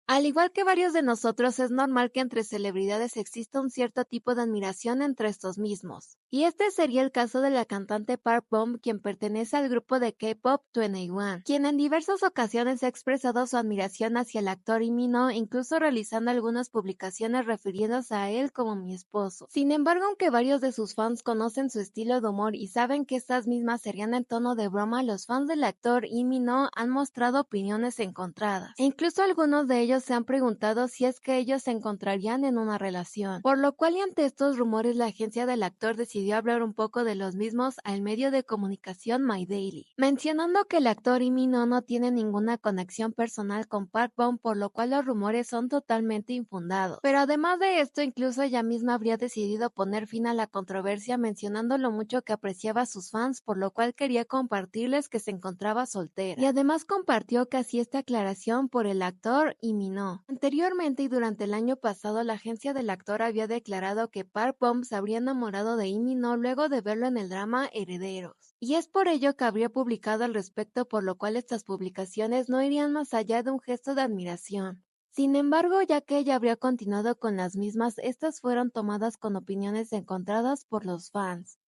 Al igual que varios de nosotros, es normal que entre celebridades exista un cierto tipo de admiración entre estos mismos. Y este sería el caso de la cantante Park Bom, quien pertenece al grupo de K-pop 21, quien en diversas ocasiones ha expresado su admiración hacia el actor Lee Min-ho, incluso realizando algunas publicaciones refiriéndose a él como mi esposo. Sin embargo, aunque varios de sus fans conocen su estilo de humor y saben que estas mismas serían en tono de broma, los fans del actor Lee Min-ho han mostrado opiniones encontradas. E incluso algunos de ellos se han preguntado si es que ellos se encontrarían en una relación, por lo cual y ante estos rumores la agencia del actor decidió hablar un poco de los mismos al medio de comunicación My Daily, mencionando que el actor Lee Min-ho no tiene ninguna conexión personal con Park Bom, por lo cual los rumores son totalmente infundados. Pero además de esto, incluso ella misma habría decidido poner fin a la controversia mencionando lo mucho que apreciaba a sus fans, por lo cual quería compartirles que se encontraba soltera. Y además compartió que hacía esta aclaración por el actor y Min-ho. Anteriormente y durante el año pasado, la agencia del actor había declarado que Park Bom se habría enamorado de Lee Min-ho luego de verlo en el drama Herederos. Y es por ello que habría publicado al respecto, por lo cual estas publicaciones no irían más allá de un gesto de admiración. Sin embargo, ya que ella habría continuado con las mismas, estas fueron tomadas con opiniones encontradas por los fans.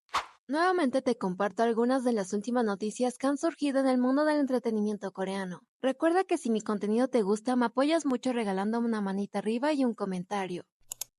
Nuevamente te comparto algunas de las últimas noticias que han surgido en el mundo del entretenimiento coreano. Recuerda que si mi contenido te gusta, me apoyas mucho regalándome una manita arriba y un comentario.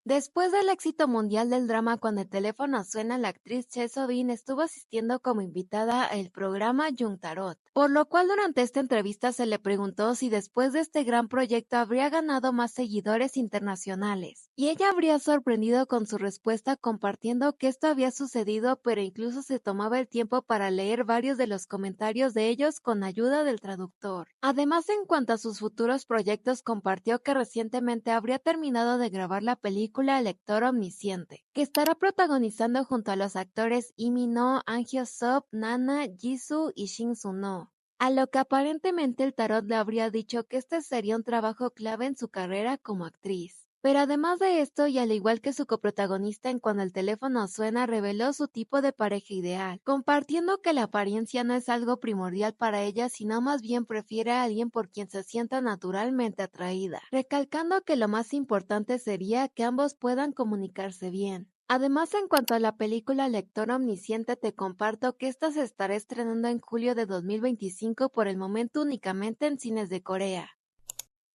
Después del éxito mundial del drama Cuando el teléfono suena, la actriz Choi So-bin estuvo asistiendo como invitada al programa Jung Tarot, por lo cual durante esta entrevista se le preguntó si después de este gran proyecto habría ganado más seguidores internacionales, y ella habría sorprendido con su respuesta compartiendo que esto había sucedido, pero incluso se tomaba el tiempo para leer varios de los comentarios de ellos con ayuda del traductor. Además, en cuanto a sus futuros proyectos, compartió que recientemente habría terminado de grabar la película El lector omnisciente, que estará protagonizando junto a los actores Lee Min-ho, Ahn Hyo-sop, Nana, Jisoo y Shin Sun-ho. A lo que aparentemente el tarot le habría dicho que este sería un trabajo clave en su carrera como actriz. Pero además de esto, y al igual que su coprotagonista en Cuando el teléfono suena, reveló su tipo de pareja ideal, compartiendo que la apariencia no es algo primordial para ella, sino más bien prefiere a alguien por quien se sienta naturalmente atraída, recalcando que lo más importante sería que ambos puedan comunicarse bien. Además, en cuanto a la película Lector Omnisciente, te comparto que esta se estará estrenando en julio de 2025, por el momento únicamente en cines de Corea.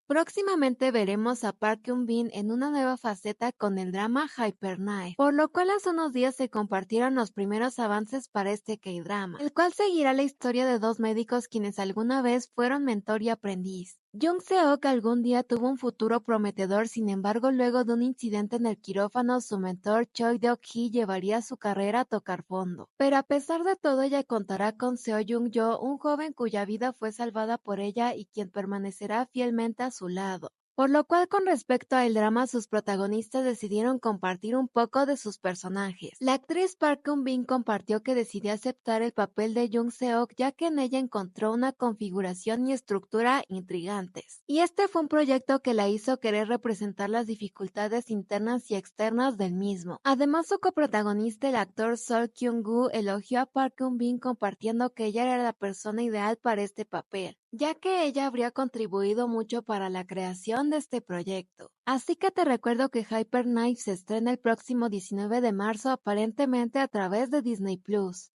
Próximamente veremos a Park Hyun-bin en una nueva faceta con el drama Hyper Knife, por lo cual hace unos días se compartieron los primeros avances para este K-drama, el cual seguirá la historia de dos médicos quienes alguna vez fueron mentor y aprendiz. Jung Se-ok algún día tuvo un futuro prometedor, sin embargo, luego de un incidente en el quirófano, su mentor Choi Deok-hee llevaría su carrera a tocar fondo. Pero a pesar de todo, ella contará con Seo Jung-jo, un joven cuya vida fue salvada por ella y quien permanecerá fielmente a su lado. Por lo cual, con respecto al drama, sus protagonistas decidieron compartir un poco de sus personajes. La actriz Park Hyun-bin compartió que decidió aceptar el papel de Jung Se-ok ya que en ella encontró una configuración y estructura intrigantes. Y este fue un proyecto que la hizo querer representar las dificultades internas y externas del mismo. Además, su coprotagonista, el actor Sol Kyung-gu, elogió a Park Hyun-bin compartiendo que ella era la persona ideal para este papel, ya que ella habría contribuido mucho para la creación de este proyecto. Así que te recuerdo que Hyper Knife se estrena el próximo 19 de marzo, aparentemente a través de Disney Plus.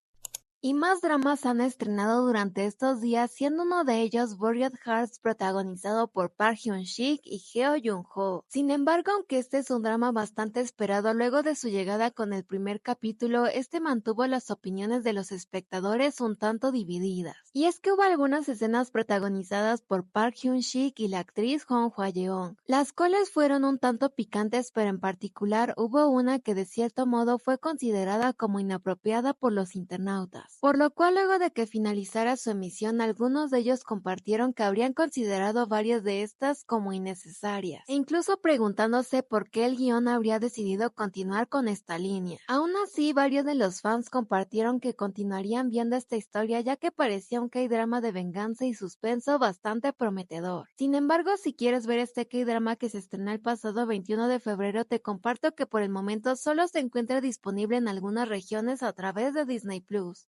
Y más dramas han estrenado durante estos días, siendo uno de ellos Buried Hearts, protagonizado por Park Hyun-sik y Heo Jun-ho. Sin embargo, aunque este es un drama bastante esperado, luego de su llegada con el primer capítulo, este mantuvo las opiniones de los espectadores un tanto divididas. Y es que hubo algunas escenas protagonizadas por Park Hyun-sik y la actriz Hong Hwa-yeon, las cuales fueron un tanto picantes, pero en particular hubo una que de cierto modo fue considerada como inapropiada por los internautas. Por lo cual, luego de que finalizara su emisión, algunos de ellos compartieron que habrían considerado varias de estas como innecesarias, e incluso preguntándose por qué el guión habría decidido continuar con esta línea. Aún así, varios de los fans compartieron que continuarían viendo esta historia ya que parecía un K-drama de venganza y suspenso bastante prometedor. Sin embargo, si quieres ver este K-drama que se estrenó el pasado 21 de febrero, te comparto que por el momento solo se encuentra disponible en algunas regiones a través de Disney Plus.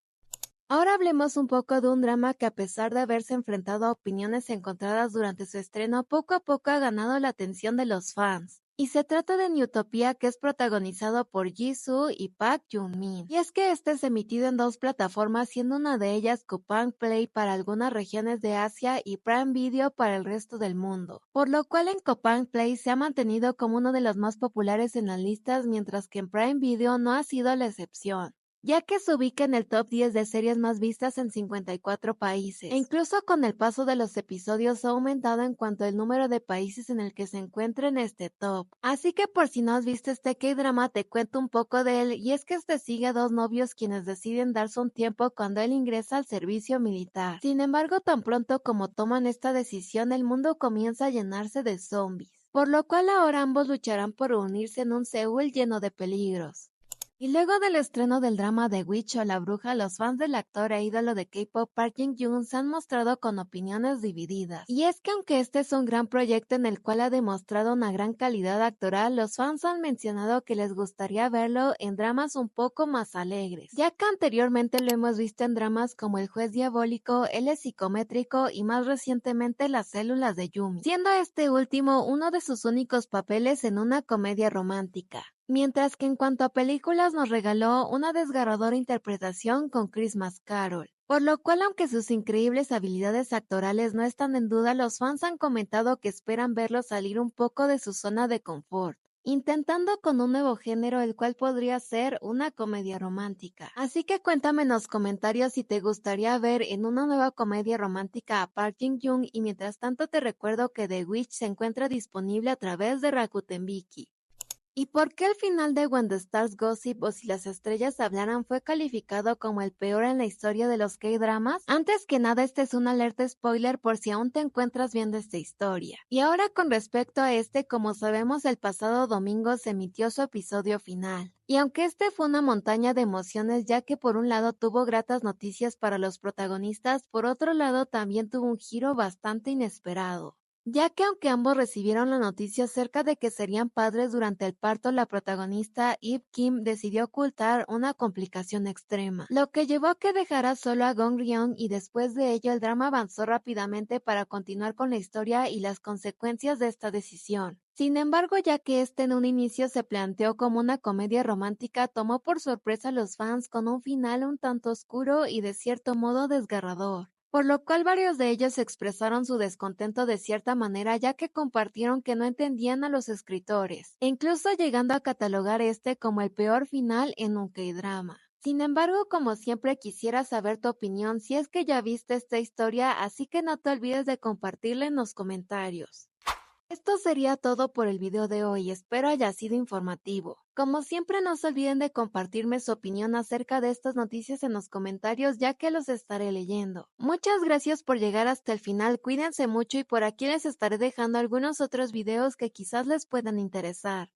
Ahora hablemos un poco de un drama que a pesar de haberse enfrentado a opiniones encontradas durante su estreno, poco a poco ha ganado la atención de los fans. Y se trata de Newtopia, que es protagonizado por Jisoo y Park Jung-min. Y es que este es emitido en dos plataformas, siendo una de ellas Coupang Play para algunas regiones de Asia y Prime Video para el resto del mundo. Por lo cual en Coupang Play se ha mantenido como uno de los más populares en las listas, mientras que en Prime Video no ha sido la excepción, ya que se ubica en el top 10 de series más vistas en 54 países. E incluso con el paso de los episodios ha aumentado en cuanto al número de países en el que se encuentra en este top. Así que por si no has visto este K-drama, te cuento un poco de él, y es que este sigue a dos novios quienes deciden darse un tiempo cuando él ingresa al servicio militar. Sin embargo, tan pronto como toman esta decisión, el mundo comienza a llenarse de zombies, por lo cual ahora ambos lucharán por unirse en un Seúl lleno de peligros. Y luego del estreno del drama The Witch o La Bruja, los fans del actor e ídolo de K-pop Park Jin-young se han mostrado con opiniones divididas. Y es que aunque este es un gran proyecto en el cual ha demostrado una gran calidad actoral, los fans han mencionado que les gustaría verlo en dramas un poco más alegres, ya que anteriormente lo hemos visto en dramas como El Juez Diabólico, Él es Psicométrico y más recientemente Las Células de Yumi, siendo este último uno de sus únicos papeles en una comedia romántica. Mientras que en cuanto a películas nos regaló una desgarradora interpretación con Christmas Carol. Por lo cual, aunque sus increíbles habilidades actorales no están en duda, los fans han comentado que esperan verlo salir un poco de su zona de confort, intentando con un nuevo género el cual podría ser una comedia romántica. Así que cuéntame en los comentarios si te gustaría ver en una nueva comedia romántica a Park Jin-young, y mientras tanto te recuerdo que The Witch se encuentra disponible a través de Rakuten Viki. ¿Y por qué el final de When the Stars Gossip o Si las estrellas hablaran fue calificado como el peor en la historia de los K-dramas? Antes que nada, este es una alerta spoiler por si aún te encuentras viendo esta historia. Y ahora con respecto a este, como sabemos, el pasado domingo se emitió su episodio final. Y aunque este fue una montaña de emociones, ya que por un lado tuvo gratas noticias para los protagonistas, por otro lado también tuvo un giro bastante inesperado, ya que aunque ambos recibieron la noticia acerca de que serían padres durante el parto, la protagonista Eve Kim decidió ocultar una complicación extrema, lo que llevó a que dejara solo a Gong Ryong, y después de ello el drama avanzó rápidamente para continuar con la historia y las consecuencias de esta decisión. Sin embargo, ya que este en un inicio se planteó como una comedia romántica, tomó por sorpresa a los fans con un final un tanto oscuro y de cierto modo desgarrador, por lo cual varios de ellos expresaron su descontento de cierta manera, ya que compartieron que no entendían a los escritores, e incluso llegando a catalogar este como el peor final en un K-drama. Sin embargo, como siempre, quisiera saber tu opinión si es que ya viste esta historia, así que no te olvides de compartirla en los comentarios. Esto sería todo por el video de hoy, espero haya sido informativo. Como siempre, no se olviden de compartirme su opinión acerca de estas noticias en los comentarios, ya que los estaré leyendo. Muchas gracias por llegar hasta el final, cuídense mucho y por aquí les estaré dejando algunos otros videos que quizás les puedan interesar.